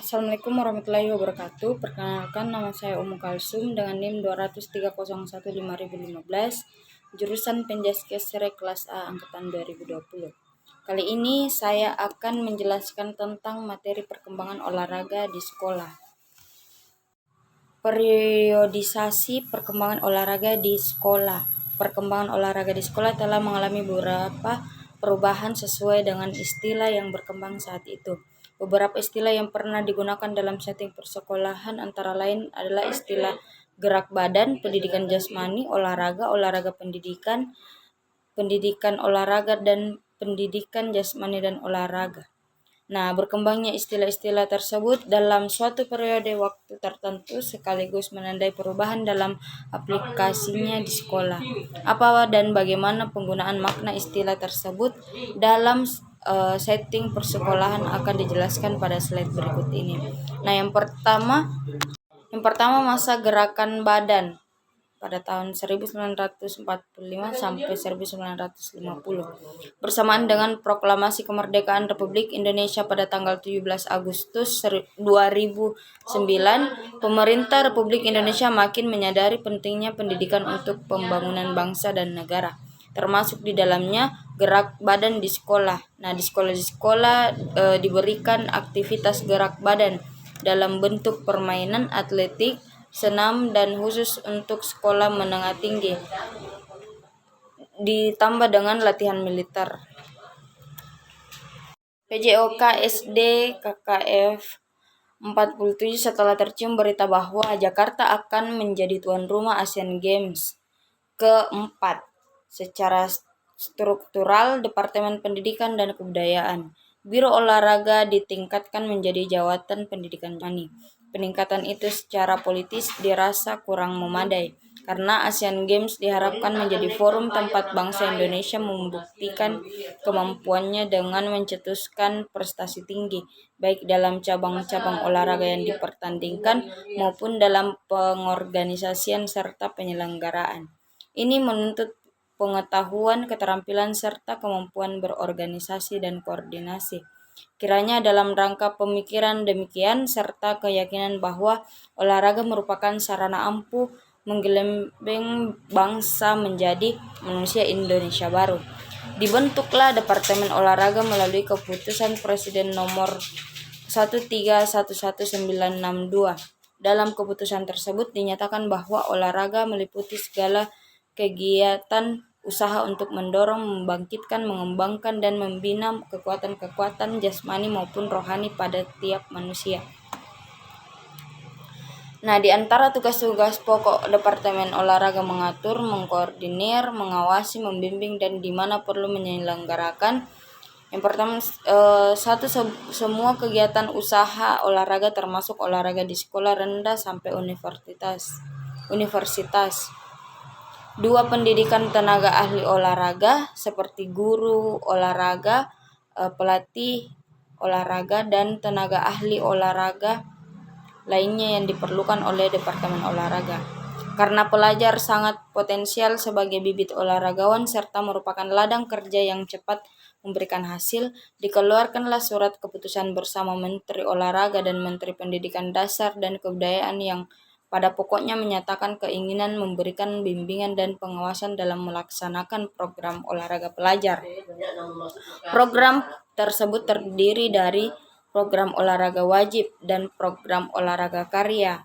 Assalamualaikum warahmatullahi wabarakatuh. Perkenalkan, nama saya Umu Kalsum dengan NIM 203015015, jurusan Penjaskesre kelas A angkatan 2020. Kali ini saya akan menjelaskan tentang materi perkembangan olahraga di sekolah. Periodisasi perkembangan olahraga di sekolah. Perkembangan olahraga di sekolah telah mengalami beberapa perubahan sesuai dengan istilah yang berkembang saat itu. Beberapa istilah yang pernah digunakan dalam setting persekolahan antara lain adalah istilah gerak badan, pendidikan jasmani, olahraga, olahraga pendidikan, pendidikan olahraga, dan pendidikan jasmani dan olahraga. Nah, berkembangnya istilah-istilah tersebut dalam suatu periode waktu tertentu sekaligus menandai perubahan dalam aplikasinya di sekolah. Apa dan bagaimana penggunaan makna istilah tersebut dalam setting persekolahan akan dijelaskan pada slide berikut ini. Nah, yang pertama masa gerakan badan pada tahun 1945 sampai 1950 bersamaan dengan proklamasi kemerdekaan Republik Indonesia pada tanggal 17 Agustus 2009, pemerintah Republik Indonesia makin menyadari pentingnya pendidikan untuk pembangunan bangsa dan negara, termasuk di dalamnya gerak badan di sekolah. Nah, di sekolah diberikan aktivitas gerak badan dalam bentuk permainan atletik, senam, dan khusus untuk sekolah menengah tinggi ditambah dengan latihan militer. PJOK SD KKF 47 setelah tercium berita bahwa Jakarta akan menjadi tuan rumah Asian Games keempat. Secara struktural, Departemen Pendidikan dan Kebudayaan, Biro Olahraga ditingkatkan menjadi Jawatan Pendidikan Jasmani. Peningkatan itu secara politis dirasa kurang memadai, karena Asian Games diharapkan menjadi forum tempat bangsa Indonesia membuktikan kemampuannya dengan mencetuskan prestasi tinggi, baik dalam cabang-cabang olahraga yang dipertandingkan maupun dalam pengorganisasian serta penyelenggaraan. Ini menuntut pengetahuan, keterampilan, serta kemampuan berorganisasi dan koordinasi. Kiranya dalam rangka pemikiran demikian serta keyakinan bahwa olahraga merupakan sarana ampuh menggelembeng bangsa menjadi manusia Indonesia baru, dibentuklah Departemen Olahraga melalui Keputusan Presiden nomor 13111962. Dalam keputusan tersebut dinyatakan bahwa olahraga meliputi segala kegiatan usaha untuk mendorong, membangkitkan, mengembangkan, dan membina kekuatan-kekuatan jasmani maupun rohani pada tiap manusia. Nah, di antara tugas-tugas pokok Departemen Olahraga mengatur, mengkoordinir, mengawasi, membimbing, dan di mana perlu menyelenggarakan. Yang pertama, semua kegiatan usaha olahraga termasuk olahraga di sekolah rendah sampai universitas. 2. Pendidikan tenaga ahli olahraga seperti guru olahraga, pelatih olahraga, dan tenaga ahli olahraga lainnya yang diperlukan oleh Departemen Olahraga. Karena pelajar sangat potensial sebagai bibit olahragawan serta merupakan ladang kerja yang cepat memberikan hasil, dikeluarkanlah surat keputusan bersama Menteri Olahraga dan Menteri Pendidikan Dasar dan Kebudayaan yang pada pokoknya menyatakan keinginan memberikan bimbingan dan pengawasan dalam melaksanakan program olahraga pelajar. Program tersebut terdiri dari program olahraga wajib dan program olahraga karya.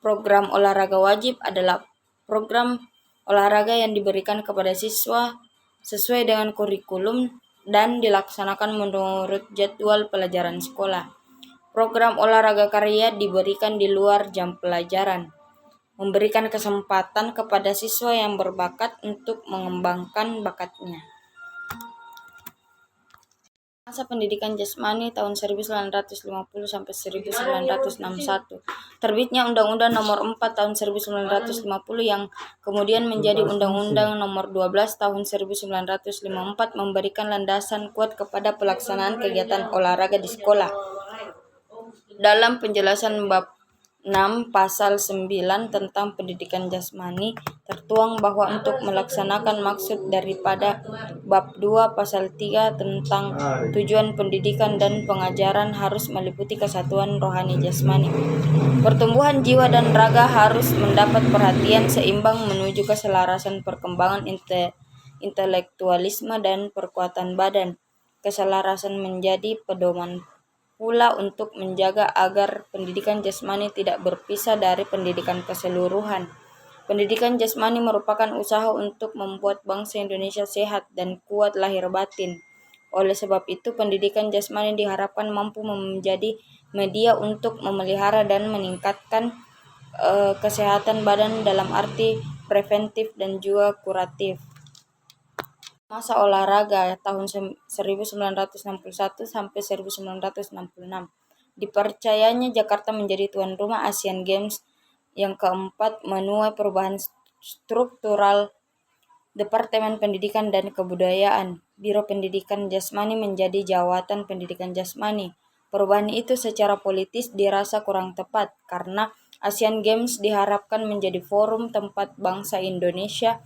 Program olahraga wajib adalah program olahraga yang diberikan kepada siswa sesuai dengan kurikulum dan dilaksanakan menurut jadwal pelajaran sekolah. Program olahraga karya diberikan di luar jam pelajaran, memberikan kesempatan kepada siswa yang berbakat untuk mengembangkan bakatnya. Masa pendidikan jasmani tahun 1950 sampai 1961. Terbitnya Undang-Undang Nomor 4 tahun 1950 yang kemudian menjadi Undang-Undang Nomor 12 tahun 1954 memberikan landasan kuat kepada pelaksanaan kegiatan olahraga di sekolah. Dalam penjelasan bab 6 Pasal 9 tentang pendidikan jasmani tertuang bahwa untuk melaksanakan maksud daripada Bab 2 Pasal 3 tentang tujuan pendidikan dan pengajaran harus meliputi kesatuan rohani jasmani. Pertumbuhan jiwa dan raga harus mendapat perhatian seimbang menuju keselarasan perkembangan intelektualisme dan perkuatan badan. Keselarasan menjadi pedoman pula untuk menjaga agar pendidikan jasmani tidak berpisah dari pendidikan keseluruhan. Pendidikan jasmani merupakan usaha untuk membuat bangsa Indonesia sehat dan kuat lahir batin. Oleh sebab itu, pendidikan jasmani diharapkan mampu menjadi media untuk memelihara dan meningkatkan kesehatan badan dalam arti preventif dan juga kuratif. Masa olahraga tahun 1961 sampai 1966. Dipercayanya Jakarta menjadi tuan rumah Asian Games yang keempat menuai perubahan struktural Departemen Pendidikan dan Kebudayaan. Biro Pendidikan Jasmani menjadi Jawatan Pendidikan Jasmani. Perubahan itu secara politis dirasa kurang tepat karena Asian Games diharapkan menjadi forum tempat bangsa Indonesia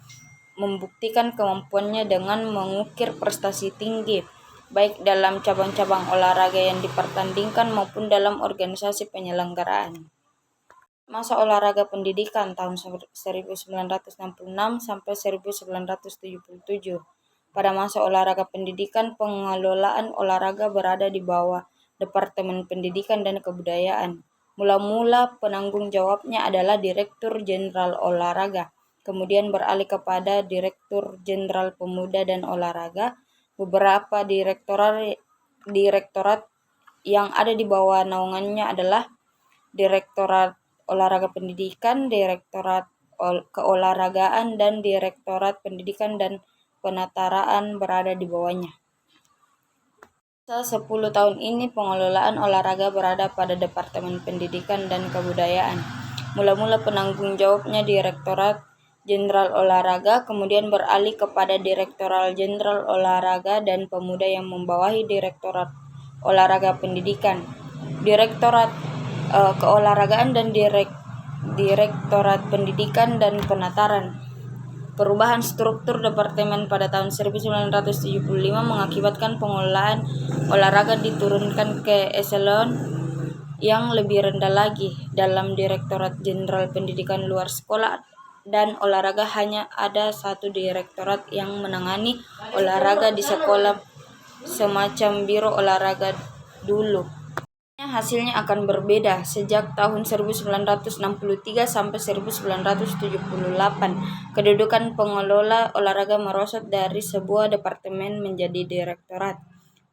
membuktikan kemampuannya dengan mengukir prestasi tinggi, baik dalam cabang-cabang olahraga yang dipertandingkan maupun dalam organisasi penyelenggaraan. Masa olahraga pendidikan tahun 1966 sampai 1977. Pada masa olahraga pendidikan, pengelolaan olahraga berada di bawah Departemen Pendidikan dan Kebudayaan. Mula-mula penanggung jawabnya adalah Direktur Jenderal Olahraga, kemudian beralih kepada Direktur Jenderal Pemuda dan Olahraga. Beberapa direktorat yang ada di bawah naungannya adalah Direktorat Olahraga Pendidikan, Direktorat Keolahragaan, dan Direktorat Pendidikan dan Penataraan berada di bawahnya. Selama 10 tahun ini pengelolaan olahraga berada pada Departemen Pendidikan dan Kebudayaan. Mula-mula penanggung jawabnya Direktorat Jenderal Olahraga, kemudian beralih kepada Direktorat Jenderal Olahraga dan Pemuda yang membawahi Direktorat Olahraga Pendidikan, Direktorat Keolahragaan dan Direktorat Pendidikan dan Penataran. Perubahan struktur departemen pada tahun 1975 mengakibatkan pengelolaan olahraga diturunkan ke eselon yang lebih rendah lagi. Dalam Direktorat Jenderal Pendidikan Luar Sekolah dan Olahraga hanya ada satu direktorat yang menangani olahraga di sekolah, semacam biro olahraga dulu. Hasilnya akan berbeda sejak tahun 1963 sampai 1978. Kedudukan pengelola olahraga merosot dari sebuah departemen menjadi direktorat.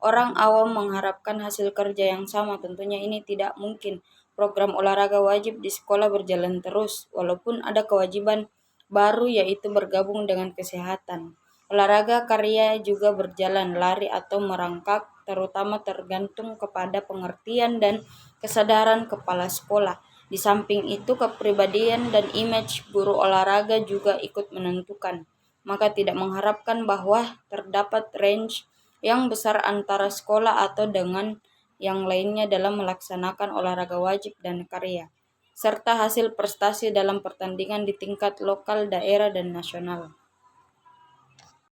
Orang awam mengharapkan hasil kerja yang sama, tentunya ini tidak mungkin. Program olahraga wajib di sekolah berjalan terus, walaupun ada kewajiban baru yaitu bergabung dengan kesehatan. Olahraga karya juga berjalan, lari atau merangkak, terutama tergantung kepada pengertian dan kesadaran kepala sekolah. Di samping itu, kepribadian dan image guru olahraga juga ikut menentukan. Maka tidak mengharapkan bahwa terdapat range yang besar antara sekolah atau dengan yang lainnya dalam melaksanakan olahraga wajib dan karya, serta hasil prestasi dalam pertandingan di tingkat lokal, daerah, dan nasional.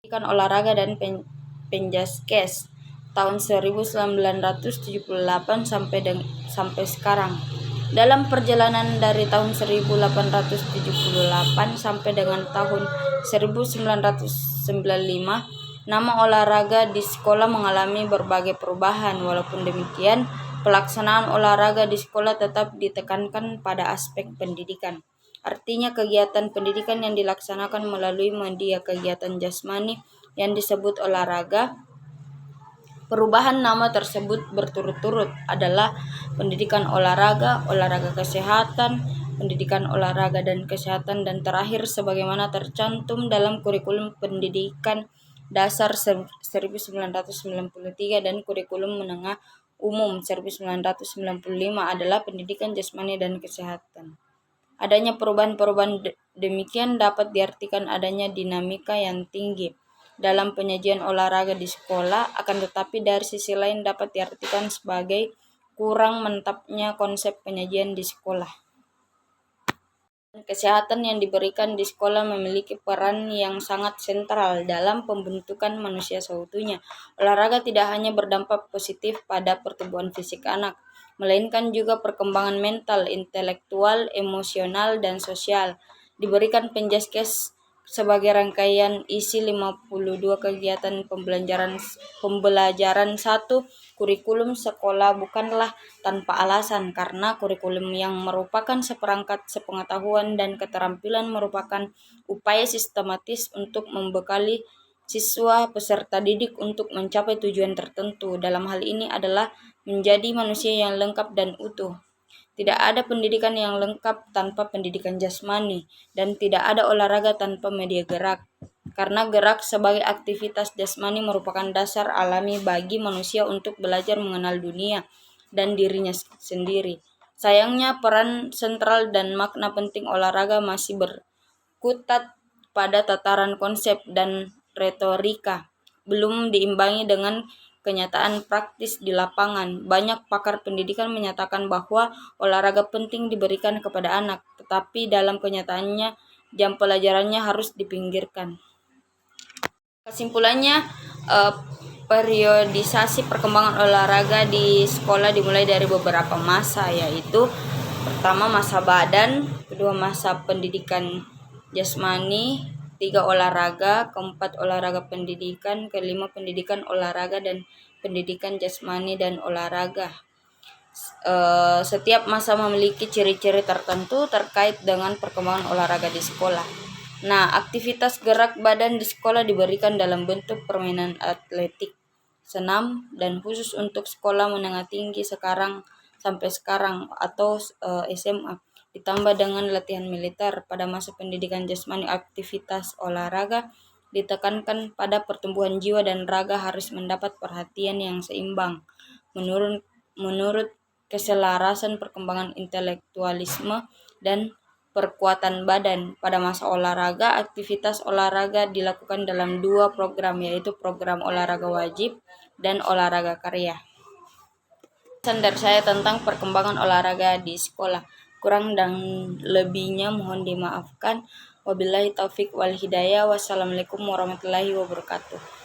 Pendidikan olahraga dan Penjaskes tahun 1978 sampai sekarang. Dalam perjalanan dari tahun 1878 sampai dengan tahun 1995, nama olahraga di sekolah mengalami berbagai perubahan. Walaupun demikian, pelaksanaan olahraga di sekolah tetap ditekankan pada aspek pendidikan. Artinya kegiatan pendidikan yang dilaksanakan melalui media kegiatan jasmani yang disebut olahraga. Perubahan nama tersebut berturut-turut adalah pendidikan olahraga, olahraga kesehatan, pendidikan olahraga dan kesehatan, dan terakhir sebagaimana tercantum dalam kurikulum pendidikan dasar 1993 dan kurikulum menengah umum 1995 adalah pendidikan jasmani dan kesehatan. Adanya perubahan-perubahan demikian dapat diartikan adanya dinamika yang tinggi dalam penyajian olahraga di sekolah, akan tetapi dari sisi lain dapat diartikan sebagai kurang mantapnya konsep penyajian di sekolah. Kesehatan yang diberikan di sekolah memiliki peran yang sangat sentral dalam pembentukan manusia seutuhnya. Olahraga tidak hanya berdampak positif pada pertumbuhan fisik anak, melainkan juga perkembangan mental, intelektual, emosional, dan sosial. Diberikan Penjaskes sebagai rangkaian isi 52 kegiatan pembelajaran satu kurikulum sekolah bukanlah tanpa alasan, karena kurikulum yang merupakan seperangkat sepengetahuan dan keterampilan merupakan upaya sistematis untuk membekali siswa peserta didik untuk mencapai tujuan tertentu. Dalam hal ini adalah menjadi manusia yang lengkap dan utuh. Tidak ada pendidikan yang lengkap tanpa pendidikan jasmani, dan tidak ada olahraga tanpa media gerak. Karena gerak sebagai aktivitas jasmani merupakan dasar alami bagi manusia untuk belajar mengenal dunia dan dirinya sendiri. Sayangnya, peran sentral dan makna penting olahraga masih berkutat pada tataran konsep dan retorika, belum diimbangi dengan kenyataan praktis di lapangan. Banyak pakar pendidikan menyatakan bahwa olahraga penting diberikan kepada anak, tetapi dalam kenyataannya jam pelajarannya harus dipinggirkan. Kesimpulannya, periodisasi perkembangan olahraga di sekolah dimulai dari beberapa masa, yaitu pertama masa badan, kedua masa pendidikan jasmani, tiga olahraga, keempat olahraga pendidikan, kelima pendidikan olahraga dan pendidikan jasmani dan olahraga. Setiap masa memiliki ciri-ciri tertentu terkait dengan perkembangan olahraga di sekolah. Nah, aktivitas gerak badan di sekolah diberikan dalam bentuk permainan atletik, senam, dan khusus untuk sekolah menengah tinggi sampai sekarang atau SMA. Ditambah dengan latihan militer. Pada masa pendidikan jasmani, aktivitas olahraga ditekankan pada pertumbuhan jiwa dan raga harus mendapat perhatian yang seimbang. Menurut keselarasan perkembangan intelektualisme dan perkuatan badan. Pada masa olahraga, aktivitas olahraga dilakukan dalam dua program, yaitu program olahraga wajib dan olahraga karya. Pesan dari saya tentang perkembangan olahraga di sekolah. Kurang dan lebihnya mohon dimaafkan. Wabillahi taufik wal hidayah. Wassalamualaikum warahmatullahi wabarakatuh.